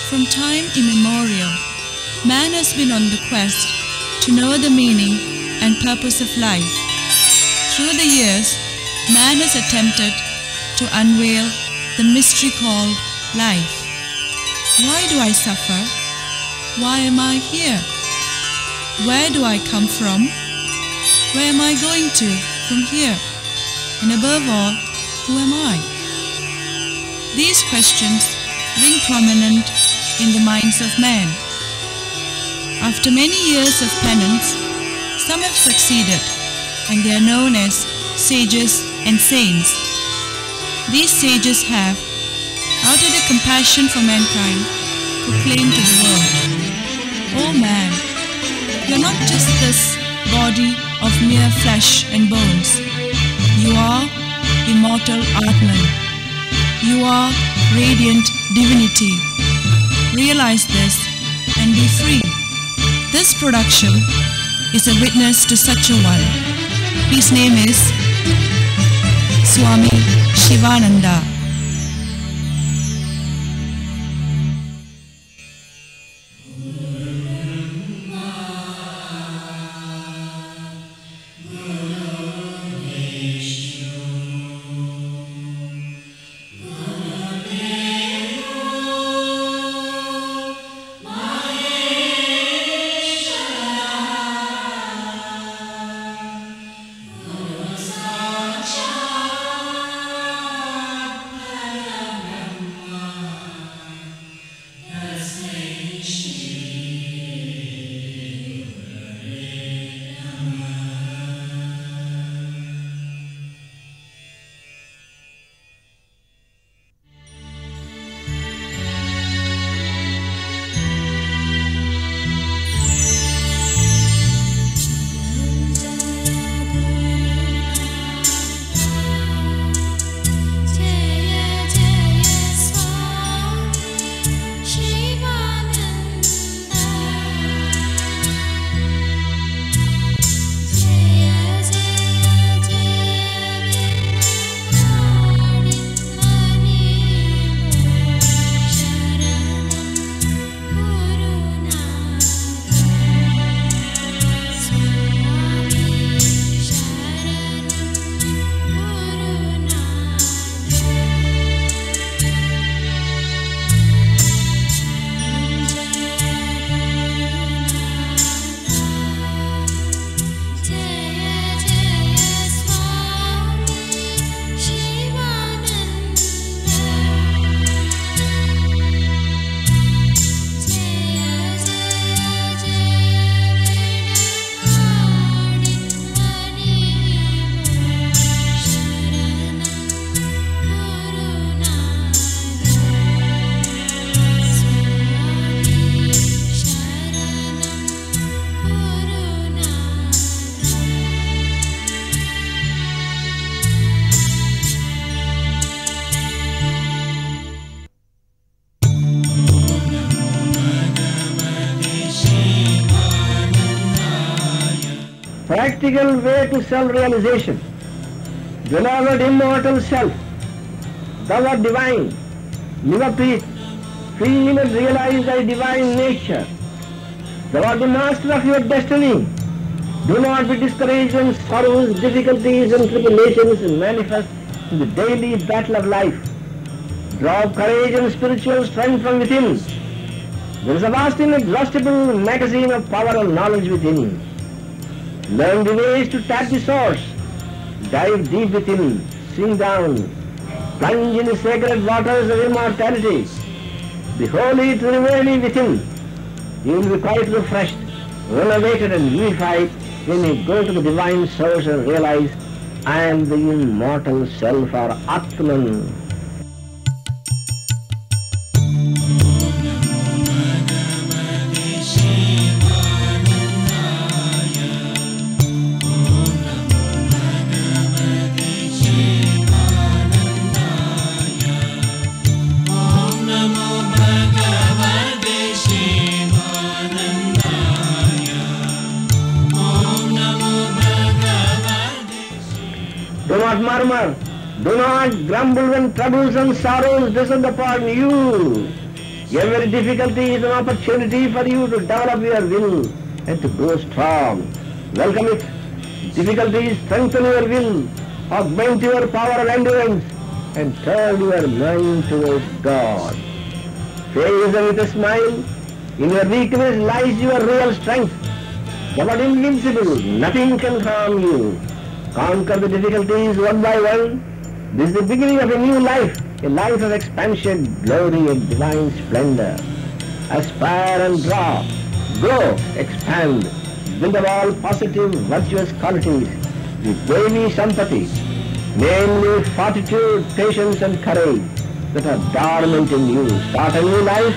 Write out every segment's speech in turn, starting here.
From time immemorial, man has been on the quest to know the meaning and purpose of life. Through the years, man has attempted to unveil the mystery called life. Why do I suffer? Why am I here? Where do I come from? Where am I going to from here? And above all, who am I? These questions ring prominent in the minds of men. After many years of penance, some have succeeded, and they are known as sages and saints. These sages have, out of their compassion for mankind, proclaimed to the world, "O man, you are not just this body of mere flesh and bones. You are immortal Atman. You are radiant divinity. Realize this and be free." This production is a witness to such a one. His name is Swami Sivananda. Practical way to self-realization. Beloved immortal self, thou art divine. Live up to it. Feel and realize thy divine nature. Thou art the master of your destiny. Do not be discouraged when sorrows, difficulties and tribulations manifest in the daily battle of life. Draw courage and spiritual strength from within. There is a vast inexhaustible magazine of power and knowledge within. Learn the ways to tap the source. Dive deep within, sink down, plunge in the sacred waters of immortality. Behold it revealing within. You will be quite refreshed, renovated and unified when you go to the divine source and realize, I am the immortal self or Atman. Do not murmur, do not grumble when troubles and sorrows descend upon you. Every difficulty is an opportunity for you to develop your will and to grow strong. Welcome it. Difficulties strengthen your will, augment your power and endurance, and turn your mind towards God. Face them with a smile. In your weakness lies your real strength. Thou art invincible. Nothing can harm you. Conquer the difficulties one by one. This is the beginning of a new life, a life of expansion, glory and divine splendor. Aspire and draw. Grow, expand. Build up all positive, virtuous qualities with Devi Sampati, namely fortitude, patience and courage that are dormant in you. Start a new life,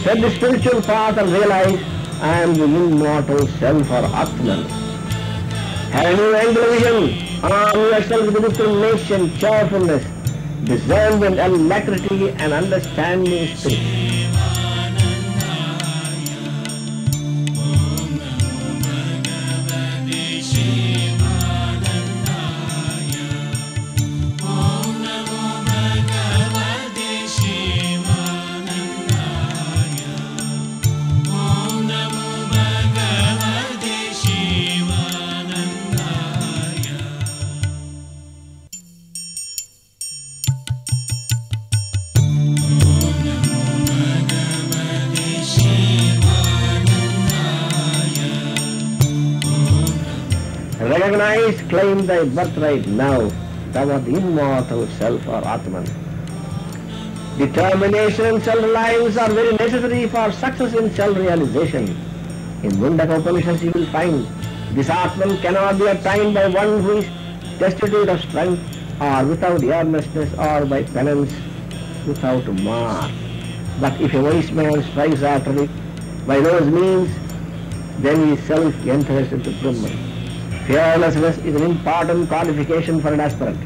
tread the spiritual path and realize I am the immortal self or Atman. Have a new angle vision, arm yourself with determination, cheerfulness, discernment, alacrity and understanding spirit. Recognize, claim thy birthright now. Thou art the immortal self or Atman. Determination and self-reliance are very necessary for success in self-realization. In Mundaka Upanishads you will find this Atman cannot be attained by one who is destitute of strength or without earnestness or by penance without mark. But if a wise man strives after it by those means, then his self enters into Brahman. Fearlessness is an important qualification for an aspirant.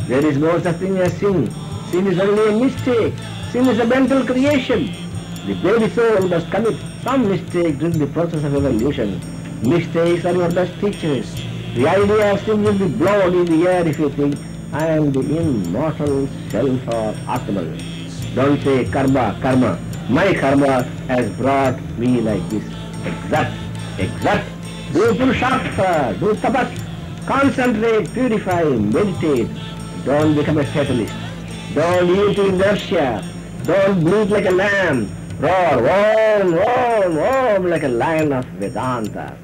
There is no such thing as sin. Sin is only a mistake. Sin is a mental creation. The baby soul must commit some mistake during the process of evolution. Mistakes are your best teachers. The idea of sin will be blown in the air if you think, I am the immortal self or Atman. Don't say karma, karma. My karma has brought me like this. Exact. Do purushartha, do tapas, concentrate, purify, meditate. Don't become a fatalist. Don't yield to inertia. Don't bleat like a lamb. Roar, om like a lion of Vedanta.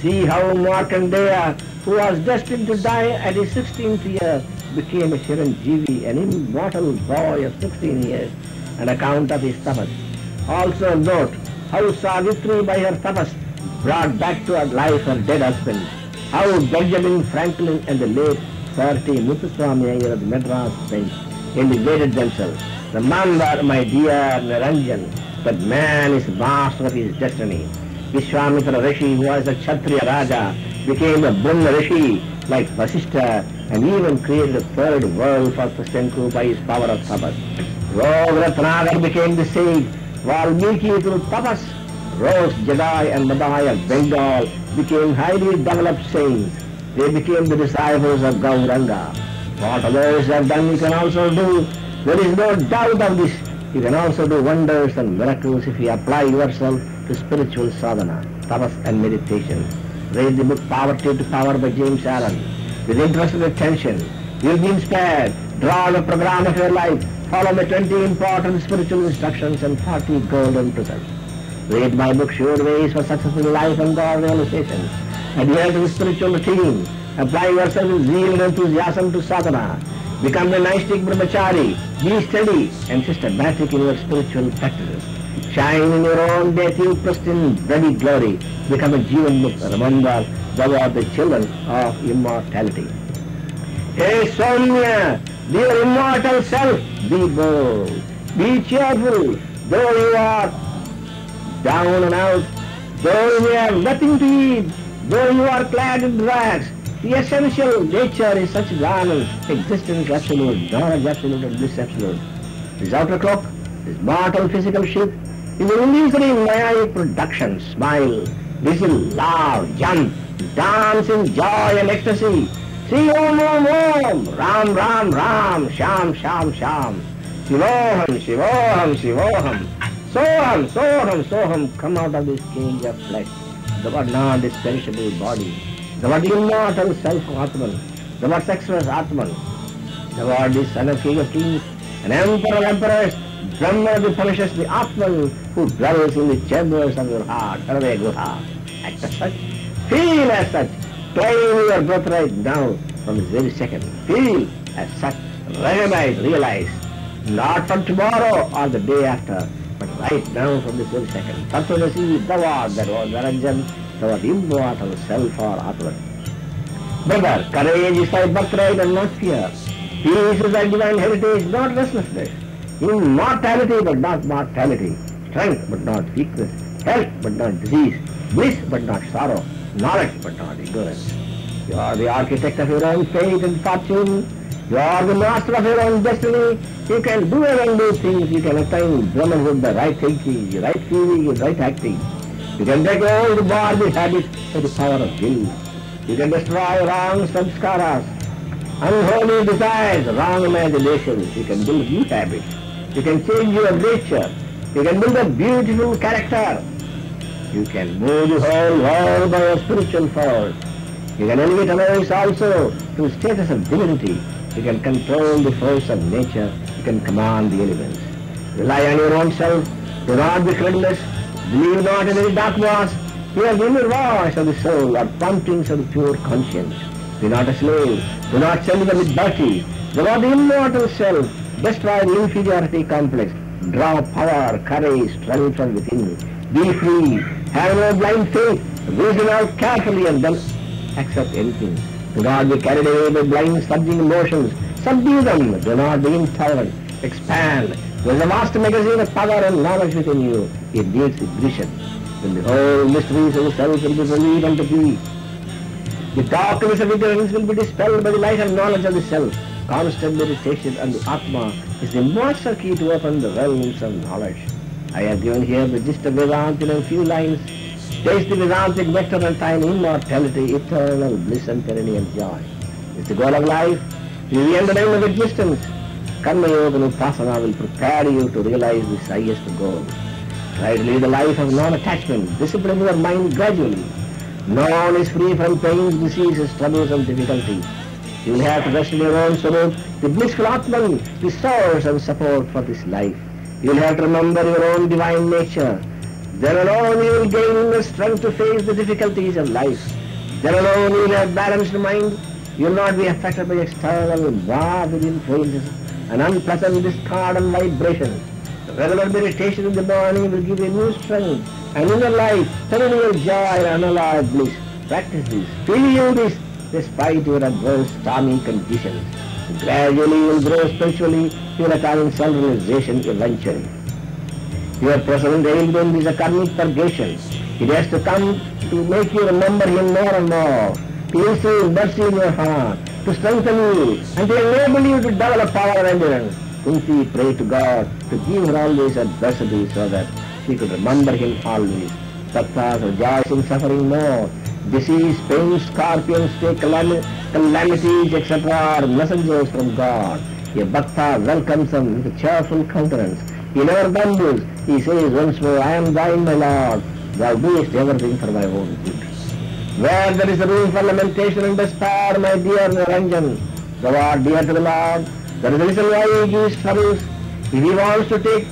See how Markandeya, who was destined to die at his 16th year, became a Chiranjeevi, an immortal boy of 16 years, on account of his tapas. Also note how Savitri by her tapas brought back to her life her dead husband. How Benjamin Franklin and the late Sarti Muthuswami Iyer of the Madras bench indicated themselves. Remember, my dear Niranjan, that man is master of his destiny. Vishwamitra Rishi, who was a Kshatriya Raja, became a Brahma Rishi. like Vasishtha, and even created a third world for Prastenku by his power of tapas. Ratnagar became the sage, Valmiki through tapas rose Jadai and Madai of Bengal became highly developed saints. They became the disciples of Gauranga. What others have done you can also do. There is no doubt of this. You can also do wonders and miracles if you apply yourself to spiritual sadhana, tapas and meditation. Read the book Poverty to Power by James Allen. With interested attention, you will be inspired. Draw the program of your life. Follow the 20 important spiritual instructions and 40 golden precepts. Read my book Sure Ways for Successful Life and God Realization. Adhere to the spiritual routine. Apply yourself with zeal and enthusiasm to sadhana. Become a Naistic Brahmachari. Be steady and systematic in your spiritual practices. Shine in your own native, pristine, bloody glory. Become a Jivan Mukta. Remember, thou art the children of immortality. Hey Sonia, dear immortal self, be bold. Be cheerful, though you are down and out, though you have nothing to eat, though you are clad in rags. The essential nature is such garments, existence absolute, knowledge absolute and bliss absolute. This outer cloak, this mortal physical shape, is an illusory Maya production. Smile, whistle, laugh, jump, dance in joy and ecstasy. See Om Om Om, Ram Ram Ram, Sham Sham Sham, Shivoham Shivoham Shivoham, Soham Soham Soham. Come out of this cage of flesh, the what not this perishable body. The word immortal self Atman, the word sexless Atman, the word is son of king of kings, an emperor of emperors, Brahma who punishes the Atman who dwells in the chambers of your heart, Sarve Guha. Act as such, feel as such, claim your birthright now from this very second. Feel as such, recognize, realize, not from tomorrow or the day after, but right now from this very second. Tattvamasi, thou art that was Naranjan, thou art immortal self or Atman. Brother, courage is thy birthright and not fear. Peace is thy divine heritage, not restlessness. Immortality but not mortality. Strength but not weakness. Health but not disease. Bliss but not sorrow. Knowledge but not ignorance. You are the architect of your own fate and fortune. You are the master of your own destiny. You can do and undo things. You can attain Brahmanhood by right thinking, right feeling, right acting. You can break all the body habits by the power of will. You can destroy wrong samskaras, unholy desires, wrong imaginations. You can build new habits. You can change your nature. You can build a beautiful character. You can move the whole world by your spiritual force. You can elevate others also to the status of divinity. You can control the force of nature. You can command the elements. Rely on your own self. Do not be credulous. Believe not in any dogmas. Hear the inner voice of the soul or promptings of the pure conscience. Be not a slave. Do not sell them with dirty. Do not the immortal self. Destroy the inferiority complex. Draw power, courage, strength from within. Be free. Have no blind faith. Reason out carefully and then accept anything. Do not be carried away by blind surging emotions. Subdue them. Do not be intolerant. Expand. There is a vast magazine of power and knowledge within you. It needs ignition. Then the whole mysteries of the self will be revealed unto thee. The darkness of ignorance will be dispelled by the light and knowledge of the self. Constant meditation on the Atma is the master key to open the realms of knowledge. I have given here the gist of Vedanta in a few lines. Taste the Vedantic nectar and find immortality, eternal bliss and perennial joy. It's the goal of life. It is the end of existence. Karma Yoga and Upasana will prepare you to realize this highest goal. Try to lead a life of non-attachment. Discipline your mind gradually. No one is free from pains, diseases, troubles and difficulties. You will have to rest in your own soul, the blissful Atman, the source and support for this life. You will have to remember your own divine nature. Then alone you will gain the strength to face the difficulties of life. Then alone you will have balanced mind. You will not be affected by external morbid influences and unpleasant discord and vibrations. The regular meditation in the morning will give you new strength and inner life, perennial joy and unalloyed bliss. Practice this. Feel this despite your adverse stormy conditions. Gradually you will grow spiritually. You will attain self-realization eventually. Your present ailment is a karmic purgation. It has to come to make you remember him more and more. to instill mercy in your heart, to strengthen you, and to enable you to develop power and endurance. Kunti prayed to God to give her always adversity so that she could remember him always. Bhaktas rejoice in suffering more. Disease, pain, scorpions, calamities, etc. are messengers from God. A bhakta welcomes them with a cheerful countenance. He never bamboos. He says once more, I am thine, my Lord. Thou doest everything for my own good. Where there is a room for lamentation and despair, my dear Niranjan, thou art dear to the Lord. There is a reason why he gives troubles. If he wants to take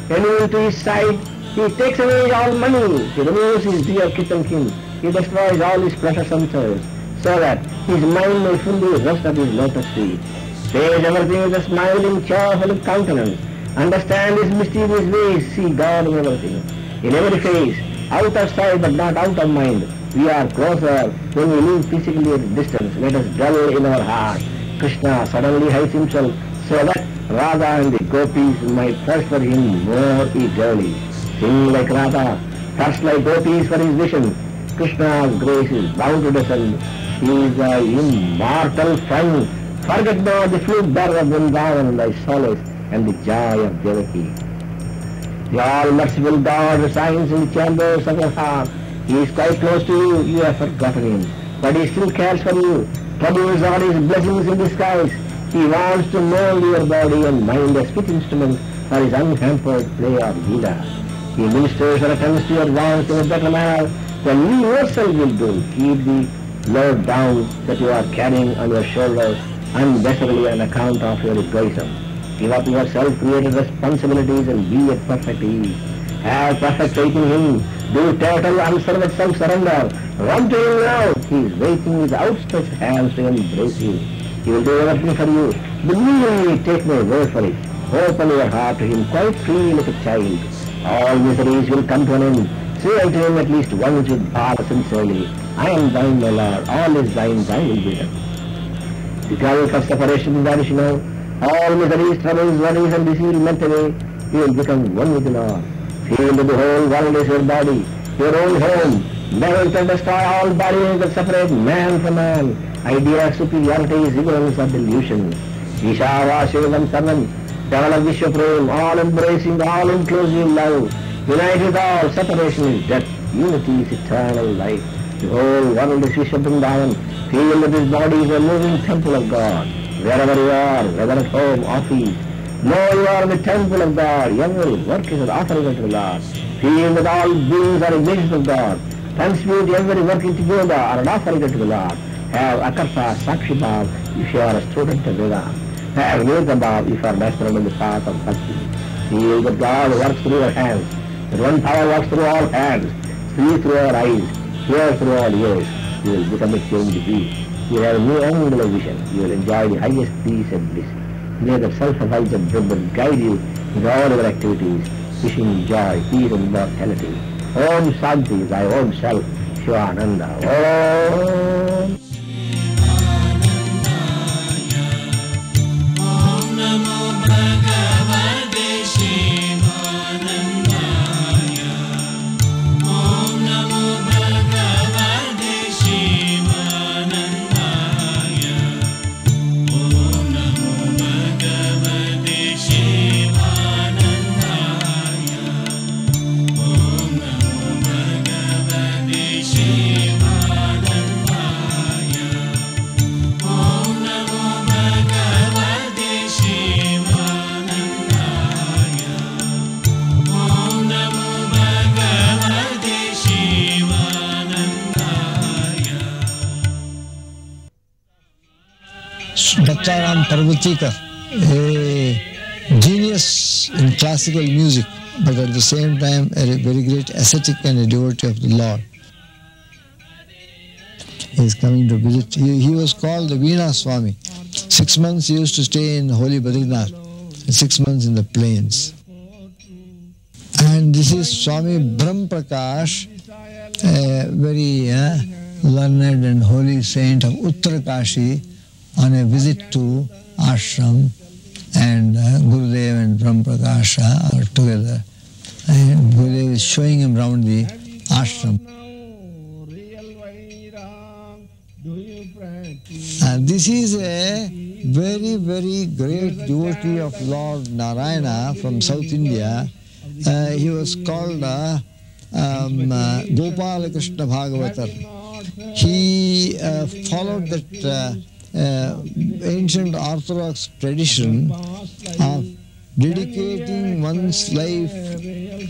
anyone to his side, he takes away all money. He removes his dear kith and kin. He destroys all his pleasure centers, so that his mind may fully rest at his lotus feet. Says everything with a smiling, cheerful countenance. Understand his mysterious ways, see God in everything. In every phase, out of sight but not out of mind. We are closer when we live physically at a distance. Let us dwell in our heart. Krishna suddenly hides himself so that Radha and the gopis might thirst for him more eagerly. Sing like Radha, thirst like gopis for his vision. Krishna's grace is bound to descend. He is thy immortal friend. Forget not the flute bearer of Vrindavan, thy solace, and the joy of Devaki. The all-merciful God resides in the chambers of your heart. He is quite close to you. You have forgotten him, but he still cares for you. Troubles are his blessings in disguise. He wants to mold your body and mind as fit instruments for his unhampered play of Leela. He ministers or attempts to your wants in a better manner than you yourself will do. Keep the load down that you are carrying on your shoulders unnecessarily on account of your egoism. Give up your self-created responsibilities and be at perfect ease. Have perfect faith in him. Do total unserved self-surrender. Run to him now. He is waiting with outstretched hands to embrace you. He will do everything for you. Believe me, take my word for it. Open your heart to him quite freely like a child. All miseries will come to an end. Say unto him at least once with heart sincerely, I am thine, my Lord. All is thine, thine will be done. The gulf of separation will vanish now. All miseries, troubles, worries and disease melt away. You will become one with the Lord. Feel that the whole world is your body, your own home. Never can destroy all barriers that separate man from man. Idea of superiority is ignorance of delusion. Ishava Shivam Sarvam, develop Vishwaprem, all embracing, all inclusive love. Unite with all, separation is death, unity is eternal life. The whole world is Vishwabrindavan. Feel that this body is a moving temple of God. Wherever you are, whether at home, office, know you are the temple of God. Every work is an offering unto the Lord. Feel that all beings are images of God. Transmute every work into Yoga or an offering unto the Lord. Have Akarsa, Sakshi Bhav if you are a student of Veda. Have Yoga Bhav if you are master in the path of Bhakti. Feel that God works through your hands. That one power works through all hands. See through your eyes. Hear through all ears. You will become a changed being. You will have a new angle of vision. You will enjoy the highest peace and bliss. May the self-effulgent Brahman guide you in all your activities, wishing joy, peace and immortality. Om Shanti, thy own self, Sivananda. Om. Ram Parvatikar, a genius in classical music, but at the same time a very great ascetic and a devotee of the Lord. He is coming to visit. He was called the Veena Swami. 6 months he used to stay in holy Badrinath, 6 months in the plains. And this is Swami Brahm Prakash, a very learned and holy saint of Uttarakashi, on a visit to ashram, and Gurudev and Brahm Prakash are together. And Gurudev is showing him around the ashram. This is a very, very great devotee of Lord Narayana from South India. He was called Gopala Krishna Bhagavatar. He followed that ancient orthodox tradition of dedicating one's life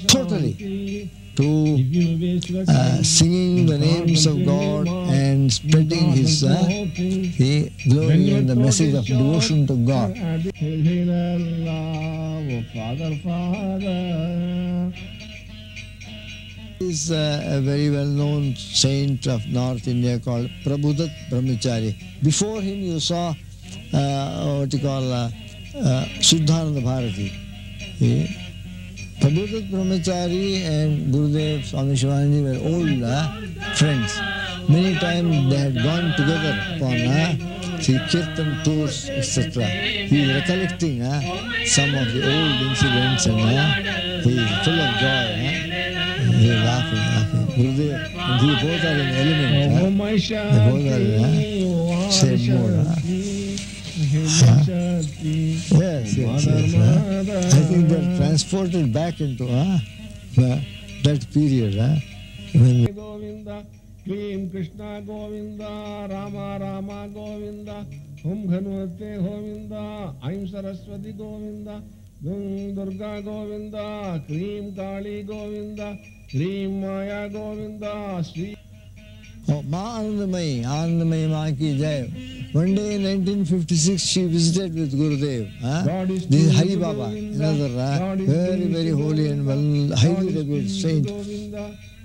totally to singing the names of God and spreading his the glory and the message of devotion to God. He is a very well-known saint of North India called Prabhudat Brahmachari. Before him you saw what you call Suddhananda Bharati. Prabhudat Brahmachari and Gurudev Swami Sivananda were old friends. Many times they had gone together upon kirtan tours, etc. He is recollecting some of the old incidents and he is full of joy. He is laughing. Gurudev and he both are in element. They both are in same mode. Yes. I think they are transported back into that period. Govinda, Klim Krishna Govinda, Rama Rama Govinda, Hum Ghanvate Govinda, Aim Saraswati Govinda, Durga Govinda, Klim Kali Govinda, Klim Maya Govinda, Sri. Oh, Ma Anandamayi Ma ki jai. One day in 1956 she visited with Gurudev. This is Hari Baba, another very, very holy and highly revered saint.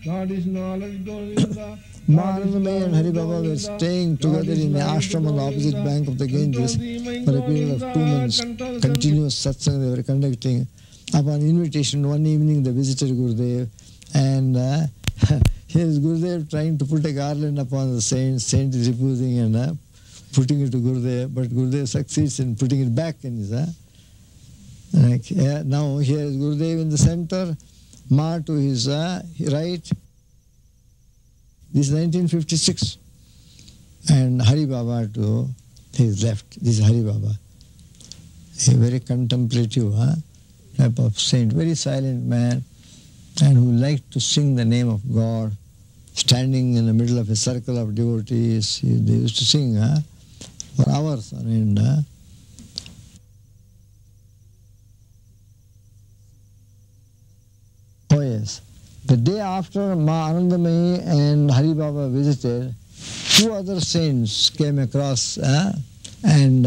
God is knowledge Govinda. Ma Anandamayi and Hari Baba were staying together in the ashram on the opposite bank of the Ganges for a period of 2 months. Continuous satsang they were conducting. Upon invitation, one evening they visited Gurudev and here is Gurudev trying to put a garland upon the saint. Saint is refusing and putting it to Gurudev, but Gurudev succeeds in putting it back in his. Now here is Gurudev in the center, Ma to his right. This is 1956. And Hari Baba to his left. This is Hari Baba. A very contemplative type of saint, very silent man, and who liked to sing the name of God, standing in the middle of a circle of devotees. They used to sing for hours on end. Oh yes. The day after Ma Anandamayi and Hari Baba visited, 2 other saints came across and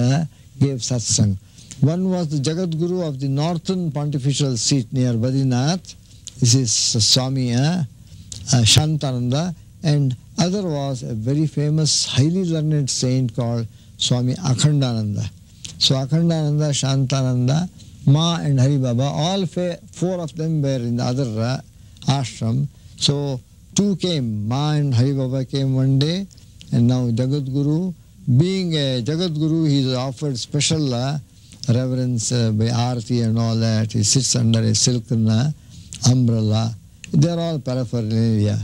gave satsang. One was the Jagat Guru of the northern pontifical seat near Badrinath. This is Swami Shantananda, and other was a very famous, highly learned saint called Swami Akhandananda. So Akhandananda, Shantananda, Ma and Hari Baba, all 4 of them were in the other ashram. So 2 came, Ma and Hari Baba came one day, and now Jagat Guru. Being a Jagat Guru, he is offered special reverence by Aarti and all that. He sits under a silken umbrella. They are all paraphernalia.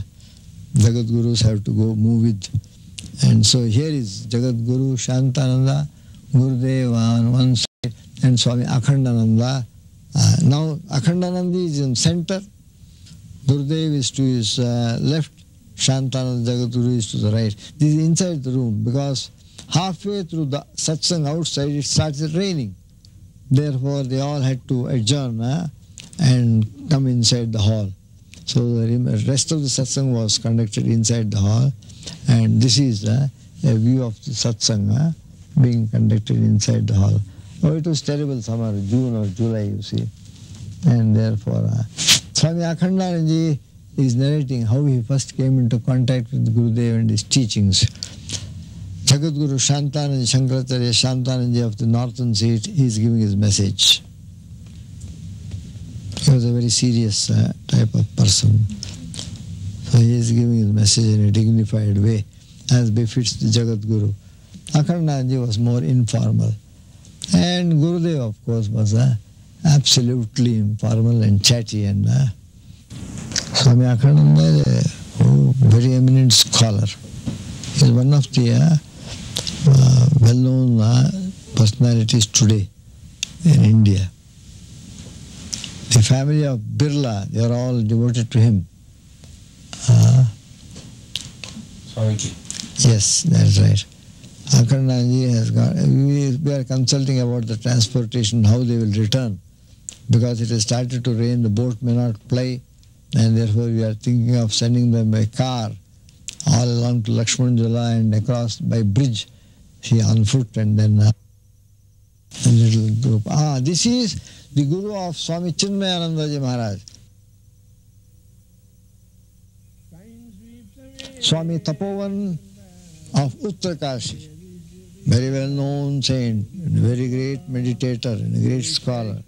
Jagat Gurus have to go move with. And so here is Jagat Guru Shantananda, Gurudev on one side, and Swami Akhandananda. Now Akhandananda is in center, Gurudev is to his left, Shantananda Jagat Guru is to the right. This is inside the room because halfway through the satsang outside it started raining. Therefore they all had to adjourn and come inside the hall. So the rest of the satsang was conducted inside the hall, and this is a view of the satsang being conducted inside the hall. Oh, it was terrible summer, June or July, you see. And therefore, Swami Akhandanandaji is narrating how he first came into contact with Gurudev and his teachings. Jagat Guru Shantananda Shankaracharya Shantanandaji of the northern seat, he is giving his message. He was a very serious type of person. So he is giving his message in a dignified way, as befits the Jagat Guru. Akhandanandaji was more informal. And Gurudev, of course, was absolutely informal and chatty. And Swami Akhandananda is a very eminent scholar. He is one of the well-known personalities today in India. The family of Birla, they are all devoted to him. Yes, that's right. Akarnaji has got, we are consulting about the transportation, how they will return. Because it has started to rain, the boat may not ply, and therefore we are thinking of sending them by car all along to Lakshman Jala and across by bridge, see, on foot, and then a little group. This is the Guru of Swami Chinmayanandaji Maharaj. Swami Tapovan of Uttarkashi, very well known saint, very great meditator and a great scholar.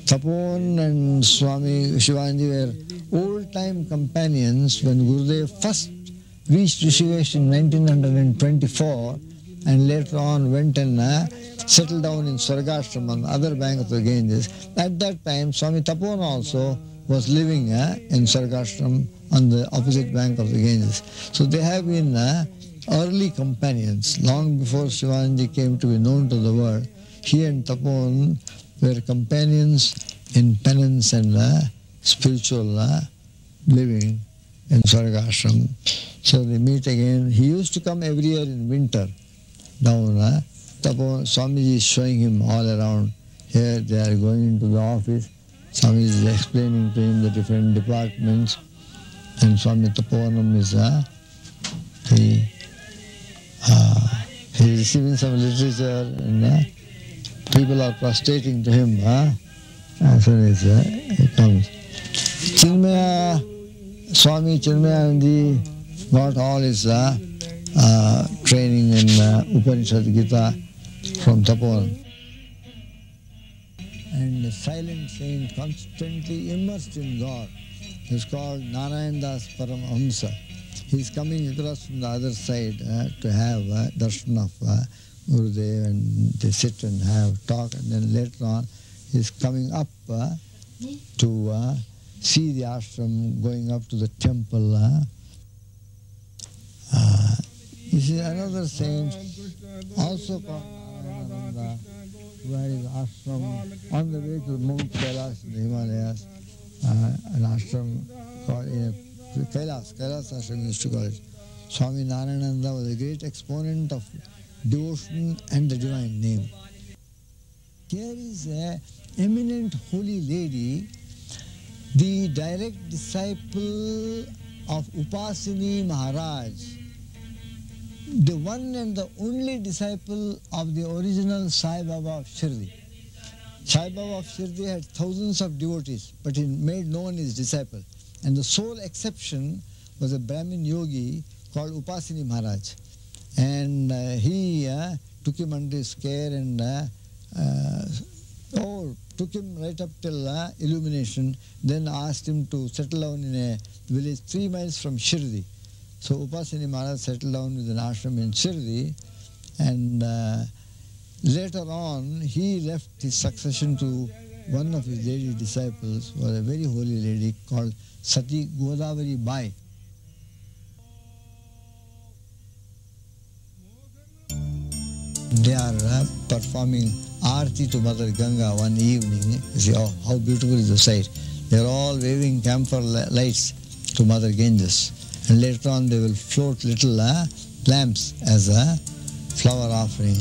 Tapovan and Swami Sivananda were old-time companions when Gurudev first reached Rishikesh in 1924 and later on went and settled down in Swargashram on the other bank of the Ganges. At that time, Swami Tapovan also was living in Swargashram on the opposite bank of the Ganges. So they have been early companions. Long before Sivananda came to be known to the world, he and Tapovan were companions in penance and spiritual living in Swargashram. So they meet again. He used to come every year in winter down. Tapovan, Swamiji is showing him all around. Here they are going into the office. Swamiji is explaining to him the different departments. And Swami Tapovanam is he is receiving some literature and people are prostrating to him as soon as he comes. Chinmaya, Swami Chinmayanandaji got all his training in Upanishad Gita from Tapovan. And the silent saint constantly immersed in God is called Narayan Das Paramahamsa. He is coming across from the other side to have darshan of Gurudev, and they sit and have talk, and then later on he is coming up to see the ashram, going up to the temple. This is another saint, also called Narayananda, who had his ashram on the way to Mount Kailash in the Himalayas, an ashram called Kailas ashram used to call it. Swami Narayananda was a great exponent of devotion and the divine name. Here is an eminent holy lady, the direct disciple of Upasini Maharaj, the one and the only disciple of the original Sai Baba of Shirdi. Sai Baba of Shirdi had thousands of devotees, but he made no one his disciple. And the sole exception was a Brahmin yogi called Upasini Maharaj. And he took him under his care and took him right up till illumination, then asked him to settle down in a village 3 miles from Shirdi. So Upasini Maharaj settled down with an ashram in Shirdi, and later on he left his succession to one of his lady disciples, was a very holy lady called Sati Godavari Bai. They are performing Aarti to Mother Ganga one evening. You see how beautiful is the sight. They are all waving camphor lights to Mother Ganges. And later on they will float little lamps as a flower offering.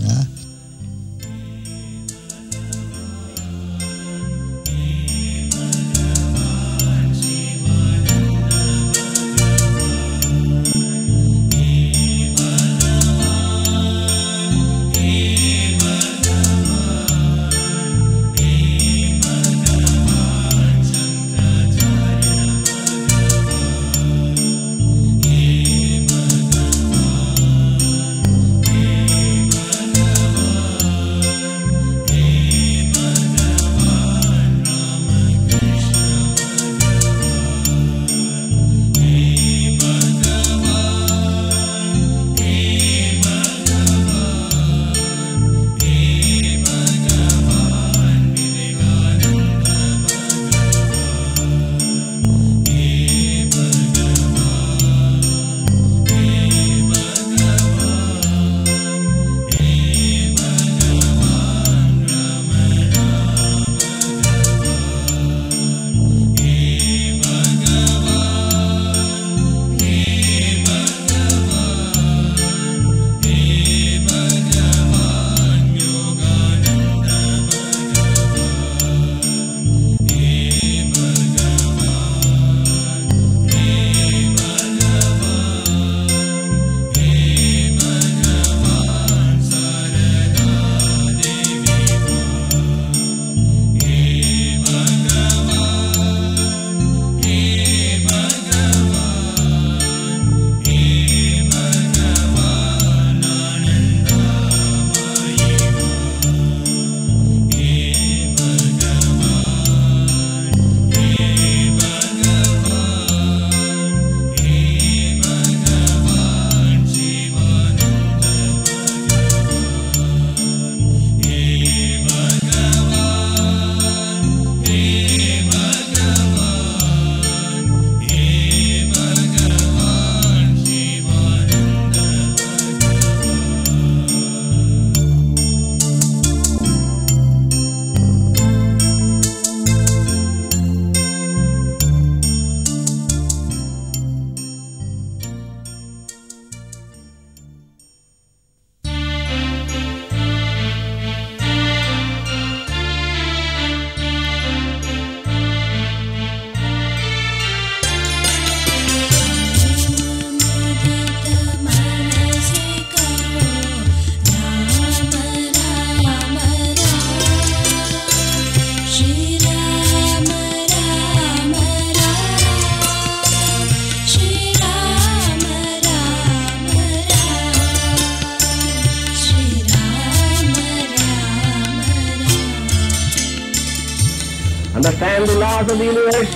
Understand the laws of the universe.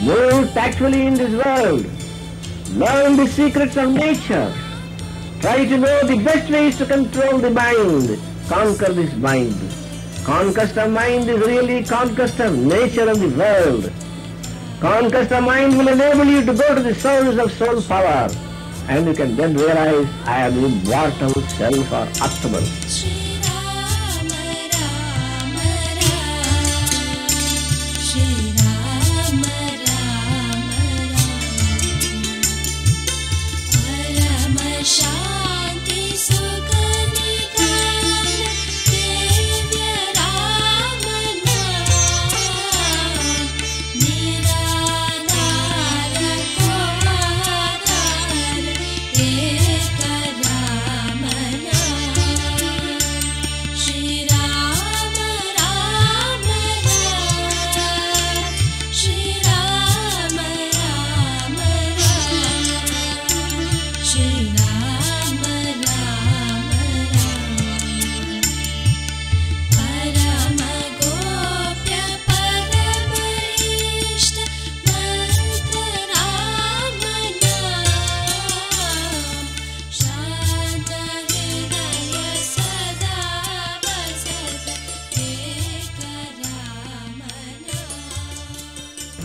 Move tactfully in this world. Learn the secrets of nature. Try to know the best ways to control the mind. Conquer this mind. Conquest of mind is really conquest of nature and the world. Conquest of mind will enable you to go to the source of soul power, and you can then realize I am immortal self or Atman.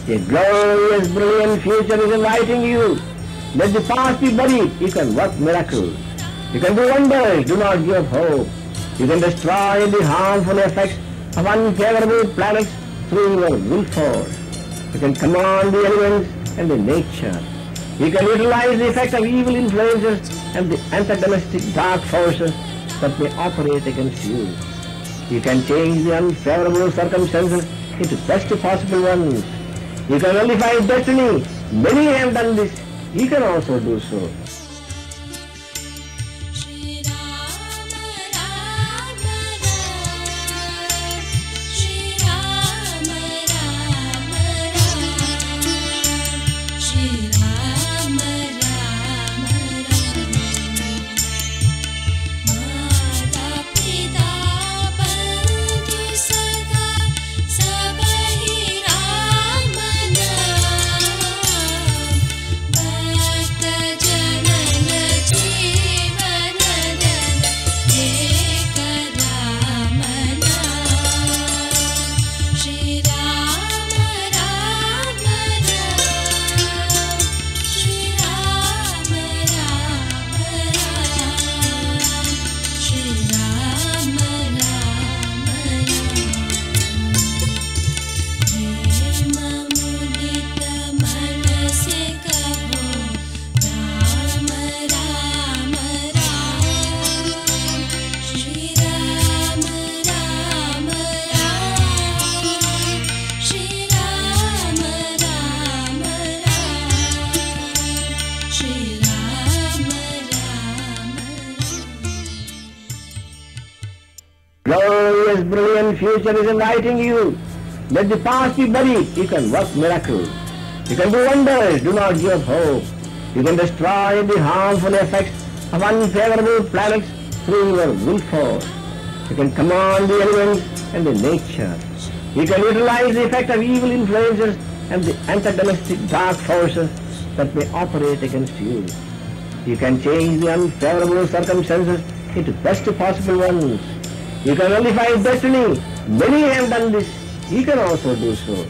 A glorious, brilliant future is inviting you. Let the past be buried. You can work miracles. You can do wonders. Do not give up hope. You can destroy the harmful effects of unfavorable planets through your will force. You can command the elements and the nature. You can utilize the effect of evil influences and the antagonistic dark forces that may operate against you. You can change the unfavorable circumstances into best possible ones. You can nullify destiny. Many have done this. You can also do so. Glorious, brilliant future is inviting you. Let the past be buried. You can work miracles. You can do wonders. Do not give up hope. You can destroy the harmful effects of unfavorable planets through your will force. You can command the elements and the nature. You can utilize the effect of evil influences and the antagonistic dark forces that may operate against you. You can change the unfavorable circumstances into best possible ones. You can nullify destiny. Many have done this. You can also do so.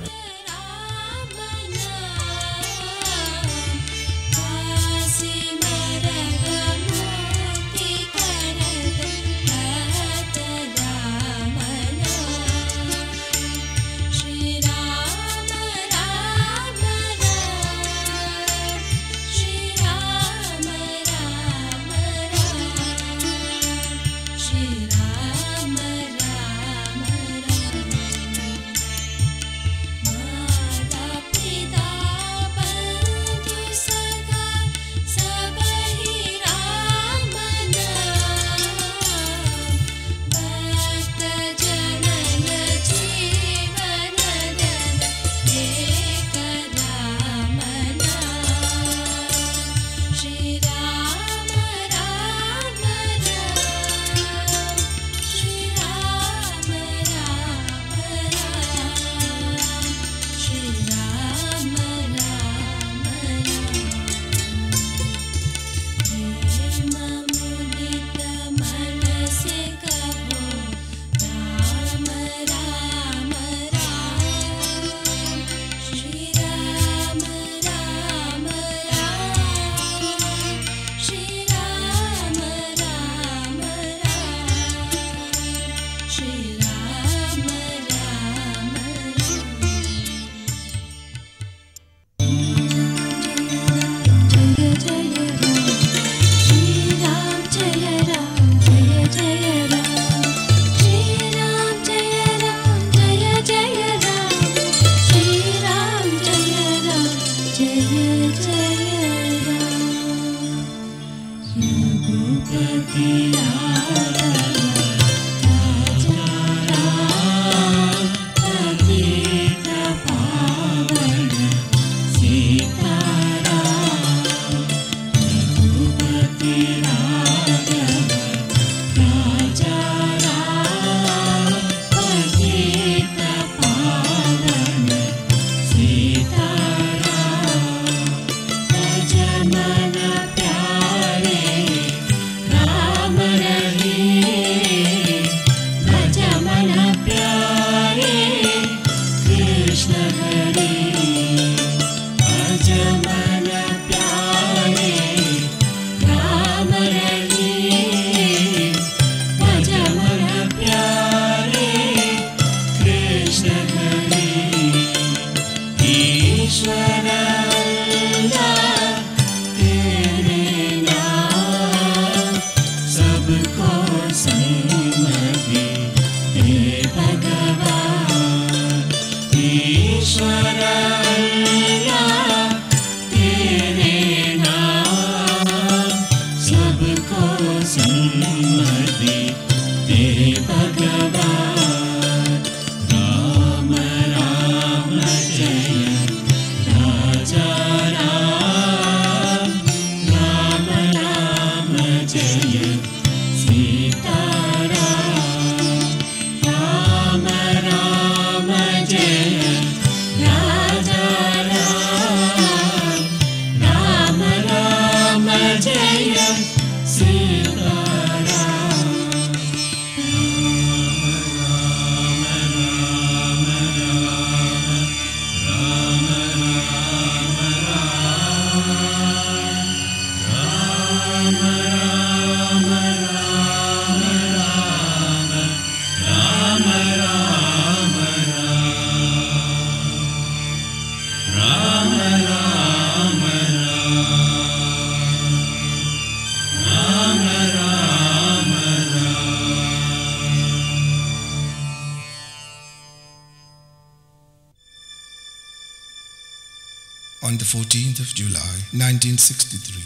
On the 14th of July, 1963,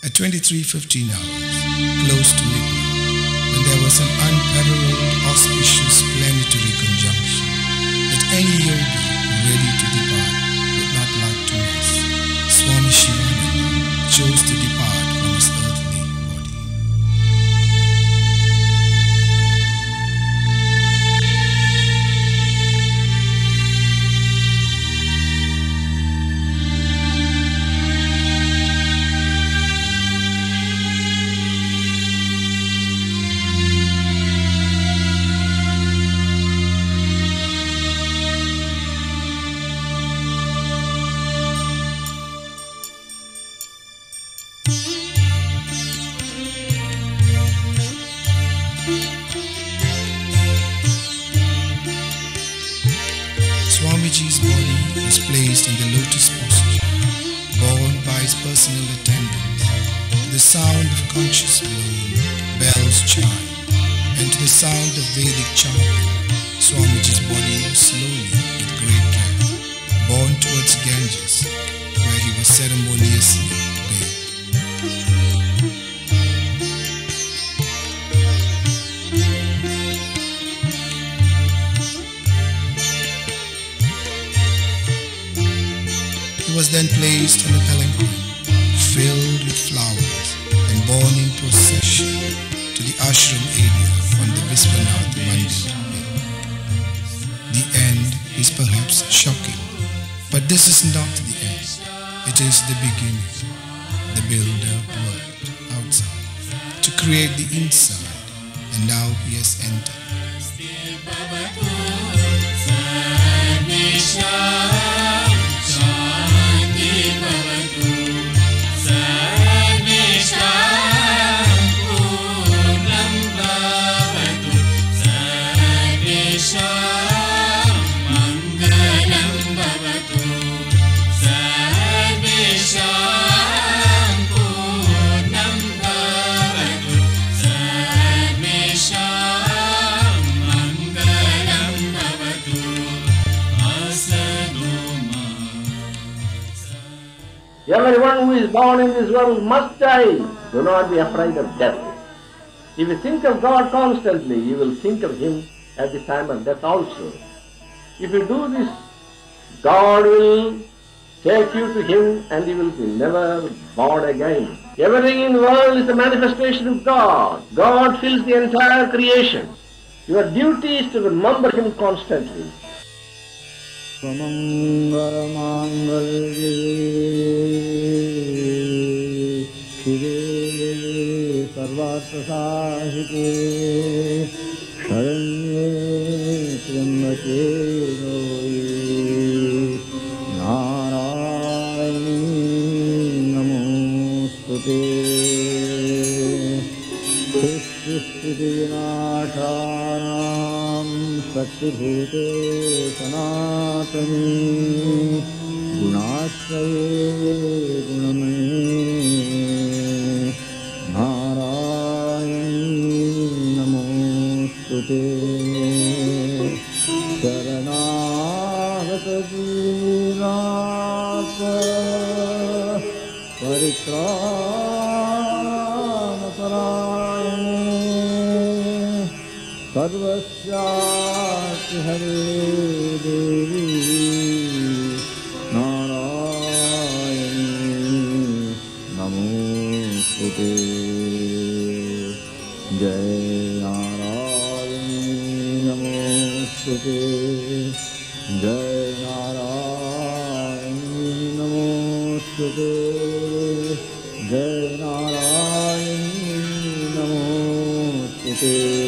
at 23:15 hours, close to midnight, when there was an unparalleled, auspicious planetary conjunction that any yogi ready to depart would not like to miss, Swami Sivananda chose to depart from his earthly body. Swamiji's body was placed in the lotus posture, borne by his personal attendants, to the sound of conches blown, bells chime, and to the sound of Vedic chanting. Swamiji's body was slowly, with great care, borne towards Ganges, where he was ceremoniously bathed. He was then placed on a palanquin, filled with flowers, and borne in procession to the ashram area on the Viswanath Mandir hill. The end is perhaps shocking, but this is not the end. It is the beginning. The builder worked outside to create the inside, and now he has entered. Everyone who is born in this world must die. Do not be afraid of death. If you think of God constantly, you will think of Him at the time of death also. If you do this, God will take you to Him and you will be never born again. Everything in the world is a manifestation of God. God fills the entire creation. Your duty is to remember Him constantly. सर्वार्थसाहिते शरण्ये त्र्यम्बके गौरी नारायणी नमोस्तुते सृष्टिस्थितिविनाशानां शक्तिभूते सनातनी गुणाश्रये गुणमये शरणागत जीवनाथ परित्राणपरायणे सर्वस्यास्ति हरे देवी नारायणी नमोस्तुते। जय नारायणी नमोस्तुते। जय नारायणी नमोस्तुते। जय नारायणी नमोस्तुते।